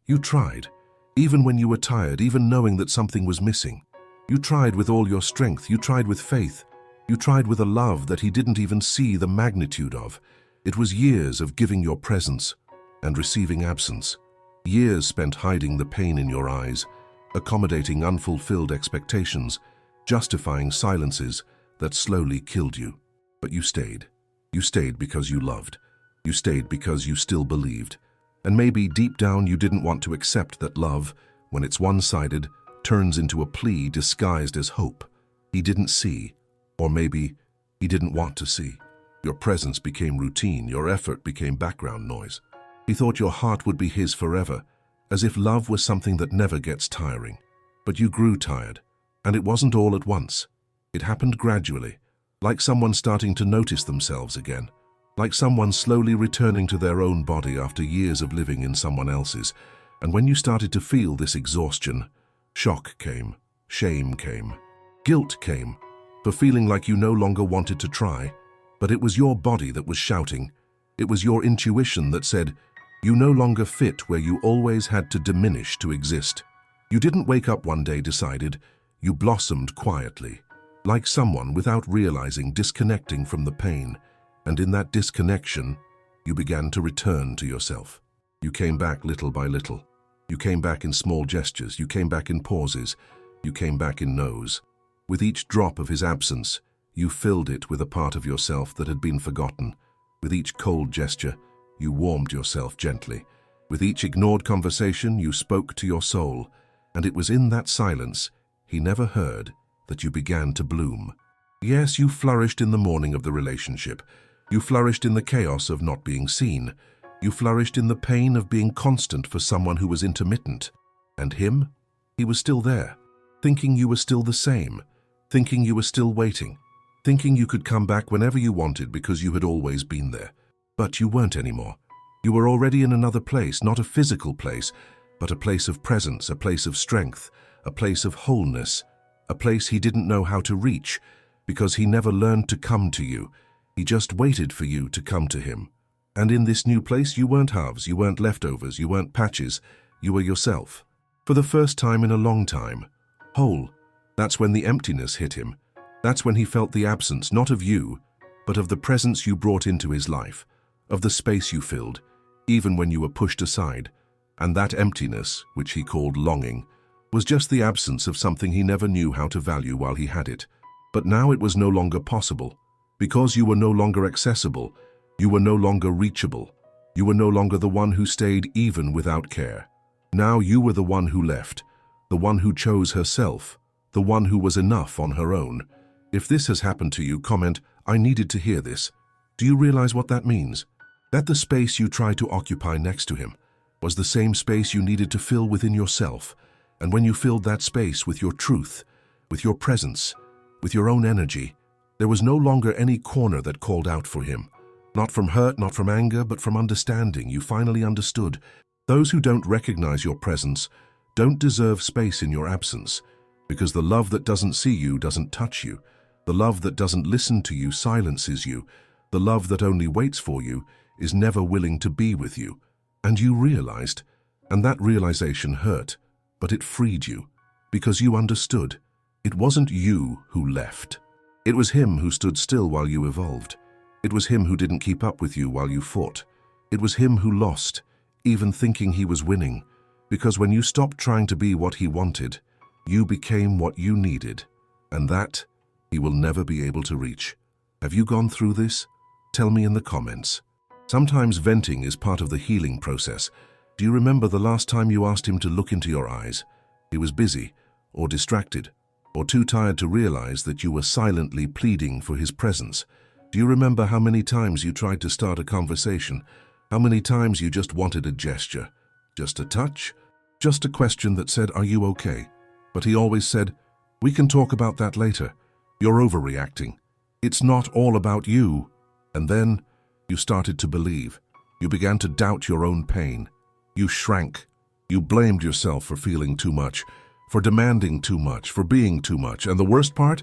You tried, even when you were tired, even knowing that something was missing. You tried with all your strength, you tried with faith, you tried with a love that he didn't even see the magnitude of. It was years of giving your presence and receiving absence. Years spent hiding the pain in your eyes, accommodating unfulfilled expectations, justifying silences that slowly killed you. But you stayed. You stayed because you loved. You stayed because you still believed. And maybe deep down you didn't want to accept that love, when it's one-sided, turns into a plea disguised as hope. He didn't see, or maybe he didn't want to see. Your presence became routine, your effort became background noise. He thought your heart would be his forever, as if love was something that never gets tiring. But you grew tired, and it wasn't all at once. It happened gradually, like someone starting to notice themselves again, like someone slowly returning to their own body after years of living in someone else's. And when you started to feel this exhaustion, shock came, shame came, guilt came, for feeling like you no longer wanted to try. But it was your body that was shouting. It was your intuition that said, you no longer fit where you always had to diminish to exist. You didn't wake up one day decided, you blossomed quietly, like someone without realizing disconnecting from the pain. And in that disconnection, you began to return to yourself. You came back little by little. You came back in small gestures. You came back in pauses. You came back in no's. With each drop of his absence, you filled it with a part of yourself that had been forgotten. With each cold gesture, you warmed yourself gently. With each ignored conversation, you spoke to your soul. And it was in that silence, he never heard, that you began to bloom. Yes, you flourished in the morning of the relationship. You flourished in the chaos of not being seen. You flourished in the pain of being constant for someone who was intermittent. And him? He was still there, thinking you were still the same, thinking you were still waiting, thinking you could come back whenever you wanted because you had always been there. But you weren't anymore. You were already in another place, not a physical place, but a place of presence, a place of strength, a place of wholeness, a place he didn't know how to reach, because he never learned to come to you. He just waited for you to come to him. And in this new place, you weren't halves, you weren't leftovers, you weren't patches, you were yourself. For the first time in a long time. Whole. That's when the emptiness hit him. That's when he felt the absence, not of you, but of the presence you brought into his life, of the space you filled, even when you were pushed aside. And that emptiness, which he called longing, was just the absence of something he never knew how to value while he had it. But now it was no longer possible. Because you were no longer accessible, you were no longer reachable. You were no longer the one who stayed even without care. Now you were the one who left, the one who chose herself, the one who was enough on her own. If this has happened to you, comment, I needed to hear this. Do you realize what that means? That the space you tried to occupy next to him was the same space you needed to fill within yourself. And when you filled that space with your truth, with your presence, with your own energy, there was no longer any corner that called out for him. Not from hurt, not from anger, but from understanding. You finally understood. Those who don't recognize your presence don't deserve space in your absence, because the love that doesn't see you doesn't touch you. The love that doesn't listen to you silences you. The love that only waits for you is never willing to be with you. And you realized, and that realization hurt, but it freed you, because you understood. It wasn't you who left. It was him who stood still while you evolved. It was him who didn't keep up with you while you fought. It was him who lost, even thinking he was winning, because when you stopped trying to be what he wanted, you became what you needed, and that he will never be able to reach. Have you gone through this? Tell me in the comments. Sometimes venting is part of the healing process. Do you remember the last time you asked him to look into your eyes? He was busy, or distracted, or too tired to realize that you were silently pleading for his presence. Do you remember how many times you tried to start a conversation? How many times you just wanted a gesture? Just a touch? Just a question that said, are you okay? But he always said, we can talk about that later. You're overreacting. It's not all about you. And then you started to believe. You began to doubt your own pain. You shrank. You blamed yourself for feeling too much, for demanding too much, for being too much. And the worst part,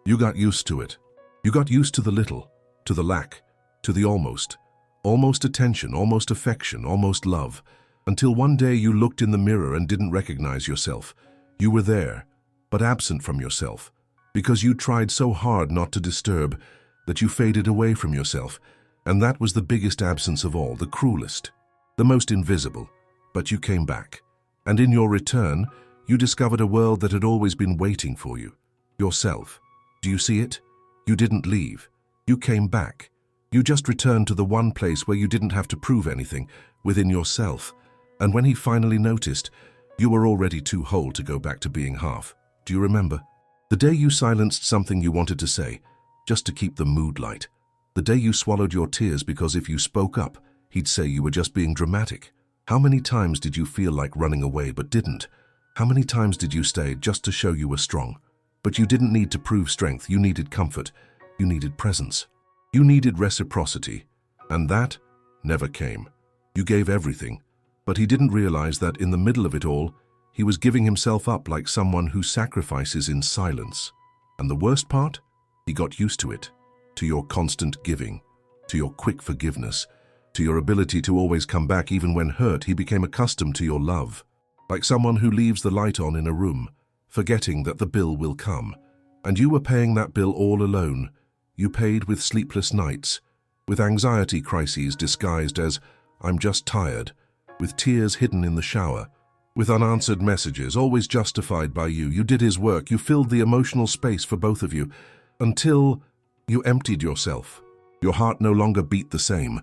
you got used to it. You got used to the little, to the lack, to the almost. Almost attention, almost affection, almost love. Until one day you looked in the mirror and didn't recognize yourself. You were there, but absent from yourself, because you tried so hard not to disturb that you faded away from yourself. And that was the biggest absence of all, the cruelest, the most invisible. But you came back. And in your return, you discovered a world that had always been waiting for you. Yourself. Do you see it? You didn't leave. You came back. You just returned to the one place where you didn't have to prove anything, within yourself. And when he finally noticed, you were already too whole to go back to being half. Do you remember? The day you silenced something you wanted to say, just to keep the mood light. The day you swallowed your tears because if you spoke up, he'd say you were just being dramatic. How many times did you feel like running away but didn't? How many times did you stay just to show you were strong? But you didn't need to prove strength, you needed comfort, you needed presence. You needed reciprocity, and that never came. You gave everything, but he didn't realize that in the middle of it all, he was giving himself up like someone who sacrifices in silence. And the worst part? He got used to it, to your constant giving, to your quick forgiveness, to your ability to always come back even when hurt. He became accustomed to your love, like someone who leaves the light on in a room, forgetting that the bill will come. And you were paying that bill all alone. You paid with sleepless nights, with anxiety crises disguised as, "I'm just tired," with tears hidden in the shower, with unanswered messages, always justified by you. You did his work, you filled the emotional space for both of you, until you emptied yourself. Your heart no longer beat the same.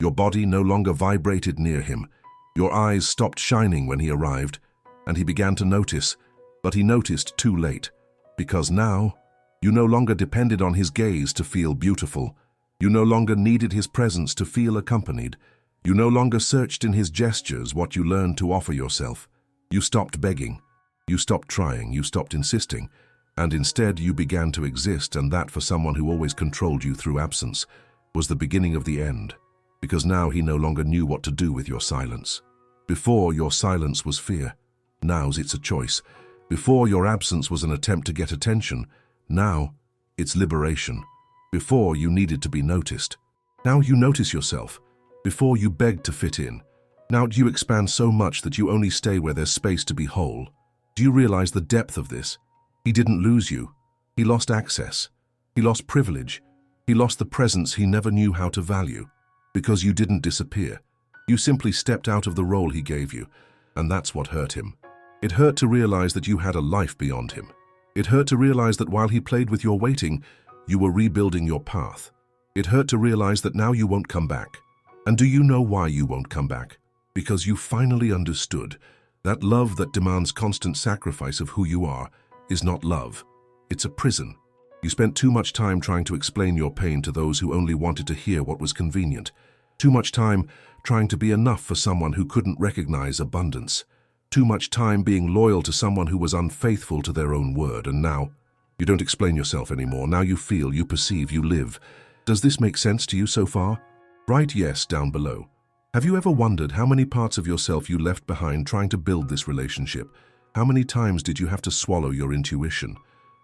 Your body no longer vibrated near him. Your eyes stopped shining when he arrived, and he began to notice, but he noticed too late, because now you no longer depended on his gaze to feel beautiful. You no longer needed his presence to feel accompanied. You no longer searched in his gestures what you learned to offer yourself. You stopped begging. You stopped trying. You stopped insisting. And instead you began to exist, and that for someone who always controlled you through absence was the beginning of the end, because now he no longer knew what to do with your silence. Before, your silence was fear. Now's it's a choice. Before, your absence was an attempt to get attention. Now, it's liberation. Before, you needed to be noticed. Now you notice yourself. Before, you begged to fit in. Now you expand so much that you only stay where there's space to be whole. Do you realize the depth of this? He didn't lose you. He lost access. He lost privilege. He lost the presence he never knew how to value. Because you didn't disappear. You simply stepped out of the role he gave you, and that's what hurt him. It hurt to realize that you had a life beyond him. It hurt to realize that while he played with your waiting, you were rebuilding your path. It hurt to realize that now you won't come back. And do you know why you won't come back? Because you finally understood that love that demands constant sacrifice of who you are is not love. It's a prison. You spent too much time trying to explain your pain to those who only wanted to hear what was convenient. Too much time trying to be enough for someone who couldn't recognize abundance. Too much time being loyal to someone who was unfaithful to their own word. And now, you don't explain yourself anymore. Now you feel, you perceive, you live. Does this make sense to you so far? Write yes down below. Have you ever wondered how many parts of yourself you left behind trying to build this relationship? How many times did you have to swallow your intuition?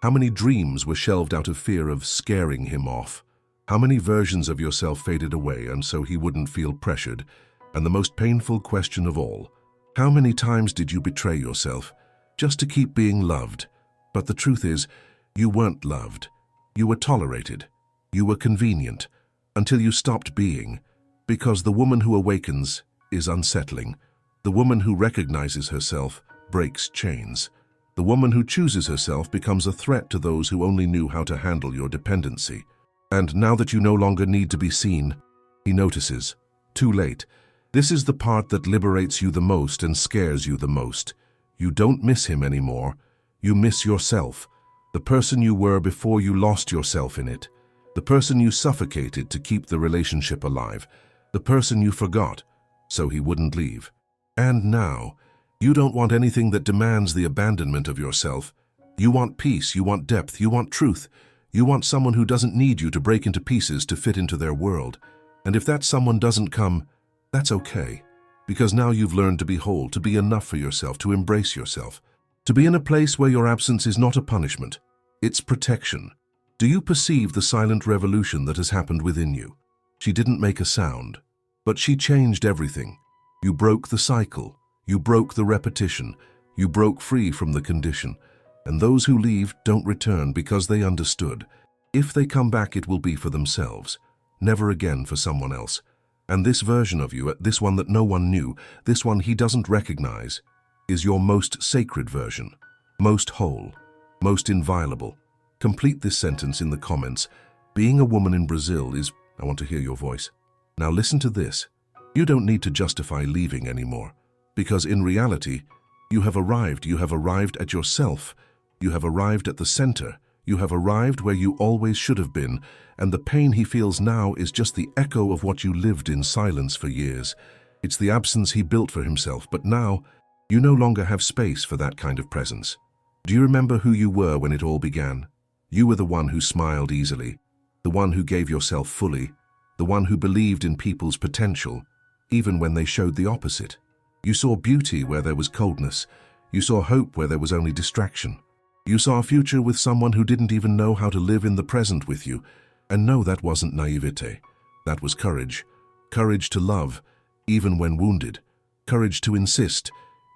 How many dreams were shelved out of fear of scaring him off? How many versions of yourself faded away and so he wouldn't feel pressured? And the most painful question of all, how many times did you betray yourself just to keep being loved? But the truth is, you weren't loved. You were tolerated. You were convenient until you stopped being. Because the woman who awakens is unsettling. The woman who recognizes herself breaks chains. The woman who chooses herself becomes a threat to those who only knew how to handle your dependency. And now that you no longer need to be seen, he notices. Too late. This is the part that liberates you the most and scares you the most. You don't miss him anymore. You miss yourself. The person you were before you lost yourself in it. The person you suffocated to keep the relationship alive. The person you forgot, so he wouldn't leave. And now, you don't want anything that demands the abandonment of yourself. You want peace, you want depth, you want truth. You want someone who doesn't need you to break into pieces to fit into their world. And if that someone doesn't come, that's okay. Because now you've learned to be whole, to be enough for yourself, to embrace yourself. To be in a place where your absence is not a punishment, it's protection. Do you perceive the silent revolution that has happened within you? She didn't make a sound, but she changed everything. You broke the cycle. You broke the repetition. You broke free from the condition. And those who leave don't return because they understood. If they come back, it will be for themselves, never again for someone else. And this version of you, this one that no one knew, this one he doesn't recognize, is your most sacred version, most whole, most inviolable. Complete this sentence in the comments. Being a woman in Brazil is... I want to hear your voice. Now listen to this. You don't need to justify leaving anymore, because in reality, you have arrived at yourself, you have arrived at the center, you have arrived where you always should have been, and the pain he feels now is just the echo of what you lived in silence for years. It's the absence he built for himself, but now, you no longer have space for that kind of presence. Do you remember who you were when it all began? You were the one who smiled easily, the one who gave yourself fully, the one who believed in people's potential, even when they showed the opposite. You saw beauty where there was coldness. You saw hope where there was only distraction. You saw a future with someone who didn't even know how to live in the present with you. And no, that wasn't naivete. That was courage. Courage to love, even when wounded. Courage to insist,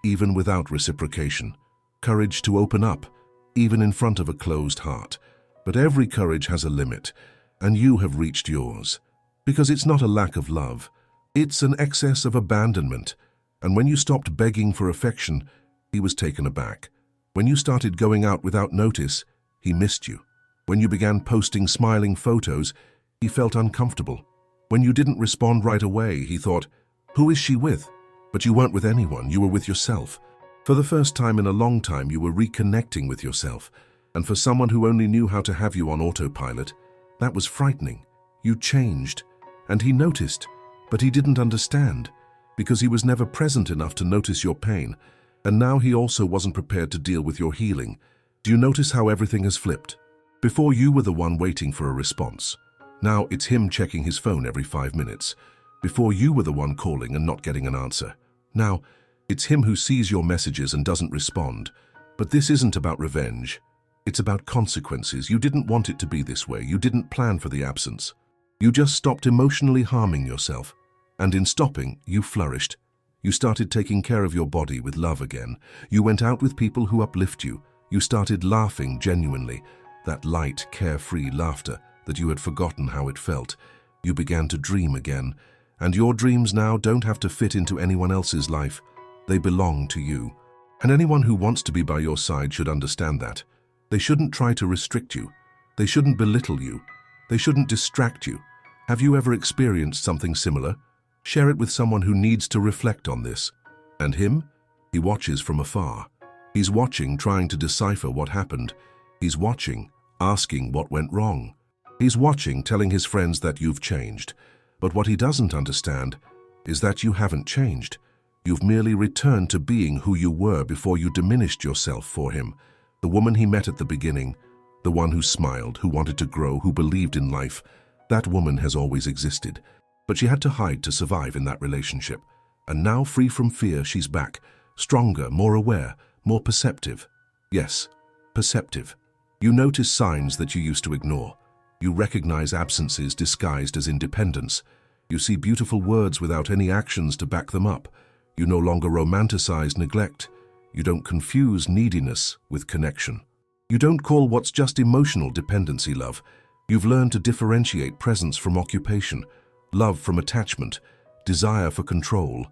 even without reciprocation. Courage to open up, even in front of a closed heart. But every courage has a limit, and you have reached yours. Because it's not a lack of love. It's an excess of abandonment. And when you stopped begging for affection, he was taken aback. When you started going out without notice, he missed you. When you began posting smiling photos, he felt uncomfortable. When you didn't respond right away, he thought, who is she with? But you weren't with anyone, you were with yourself. For the first time in a long time, you were reconnecting with yourself. And for someone who only knew how to have you on autopilot, that was frightening. You changed. And he noticed, but he didn't understand, because he was never present enough to notice your pain. And now he also wasn't prepared to deal with your healing. Do you notice how everything has flipped? Before you were the one waiting for a response. Now it's him checking his phone every 5 minutes. Before you were the one calling and not getting an answer. Now it's him who sees your messages and doesn't respond. But this isn't about revenge. It's about consequences. You didn't want it to be this way. You didn't plan for the absence. You just stopped emotionally harming yourself. And in stopping, you flourished. You started taking care of your body with love again. You went out with people who uplift you. You started laughing genuinely, that light, carefree laughter that you had forgotten how it felt. You began to dream again. And your dreams now don't have to fit into anyone else's life. They belong to you. And anyone who wants to be by your side should understand that. They shouldn't try to restrict you. They shouldn't belittle you. They shouldn't distract you. Have you ever experienced something similar? Share it with someone who needs to reflect on this. And him? He watches from afar. He's watching, trying to decipher what happened. He's watching, asking what went wrong. He's watching, telling his friends that you've changed. But what he doesn't understand is that you haven't changed. You've merely returned to being who you were before you diminished yourself for him. The woman he met at the beginning, the one who smiled, who wanted to grow, who believed in life, that woman has always existed. But she had to hide to survive in that relationship. And now, free from fear, she's back, stronger, more aware, more perceptive. Yes, perceptive. You notice signs that you used to ignore. You recognize absences disguised as independence. You see beautiful words without any actions to back them up. You no longer romanticize neglect. You don't confuse neediness with connection. You don't call what's just emotional dependency love. You've learned to differentiate presence from occupation, love from attachment, desire for control.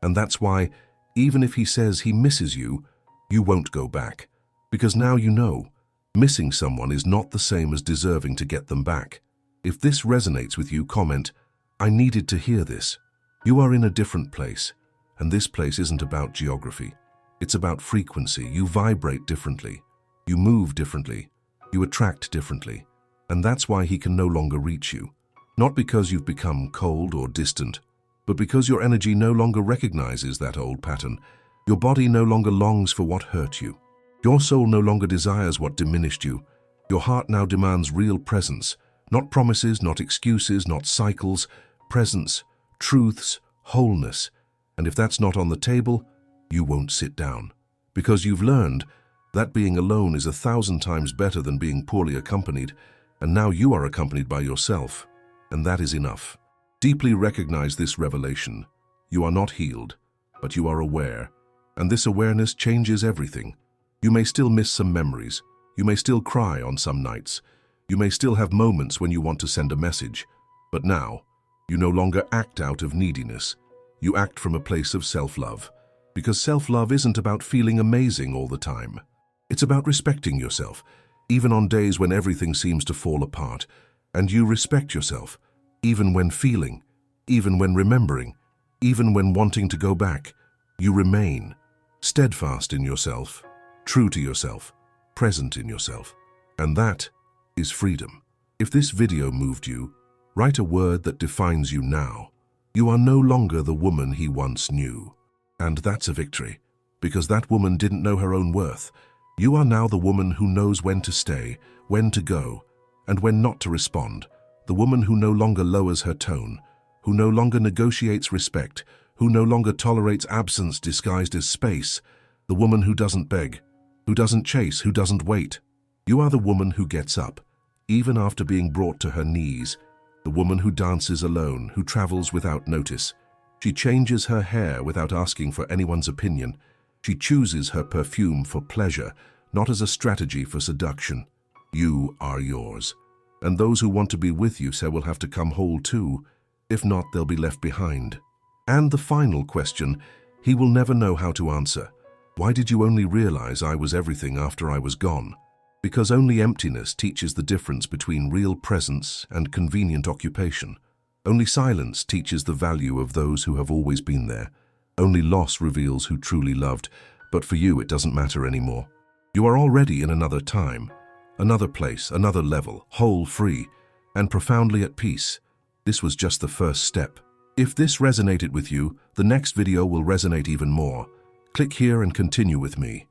And that's why, even if he says he misses you, you won't go back. Because now you know, missing someone is not the same as deserving to get them back. If this resonates with you, comment, I needed to hear this. You are in a different place, and this place isn't about geography. It's about frequency. You vibrate differently. You move differently. You attract differently. And that's why he can no longer reach you. Not because you've become cold or distant, but because your energy no longer recognizes that old pattern. Your body no longer longs for what hurt you. Your soul no longer desires what diminished you. Your heart now demands real presence, not promises, not excuses, not cycles, presence, truths, wholeness. And if that's not on the table, you won't sit down. Because you've learned that being alone is 1,000 times better than being poorly accompanied, and now you are accompanied by yourself. And that is enough. Deeply recognize this revelation. You are not healed. but you are aware, and this awareness changes everything. You may still miss some memories. You may still cry on some nights. You may still have moments when you want to send a message. But now, you no longer act out of neediness. You act from a place of self-love. Because self-love isn't about feeling amazing all the time. It's about respecting yourself, even on days when everything seems to fall apart. And you respect yourself, even when feeling, even when remembering, even when wanting to go back. You remain steadfast in yourself, true to yourself, present in yourself. And that is freedom. If this video moved you, write a word that defines you now. You are no longer the woman he once knew. And that's a victory, because that woman didn't know her own worth. You are now the woman who knows when to stay, when to go, and when not to respond. The woman who no longer lowers her tone, who no longer negotiates respect, who no longer tolerates absence disguised as space. The woman who doesn't beg, who doesn't chase, who doesn't wait. You are the woman who gets up, even after being brought to her knees. The woman who dances alone, who travels without notice. She changes her hair without asking for anyone's opinion. She chooses her perfume for pleasure, not as a strategy for seduction. You are yours. And those who want to be with you say will have to come whole too. If not, they'll be left behind. And the final question, he will never know how to answer. Why did you only realize I was everything after I was gone? Because only emptiness teaches the difference between real presence and convenient occupation. Only silence teaches the value of those who have always been there. Only loss reveals who truly loved, but for you it doesn't matter anymore. You are already in another time, another place, another level, whole, free, and profoundly at peace. This was just the first step. If this resonated with you, the next video will resonate even more. Click here and continue with me.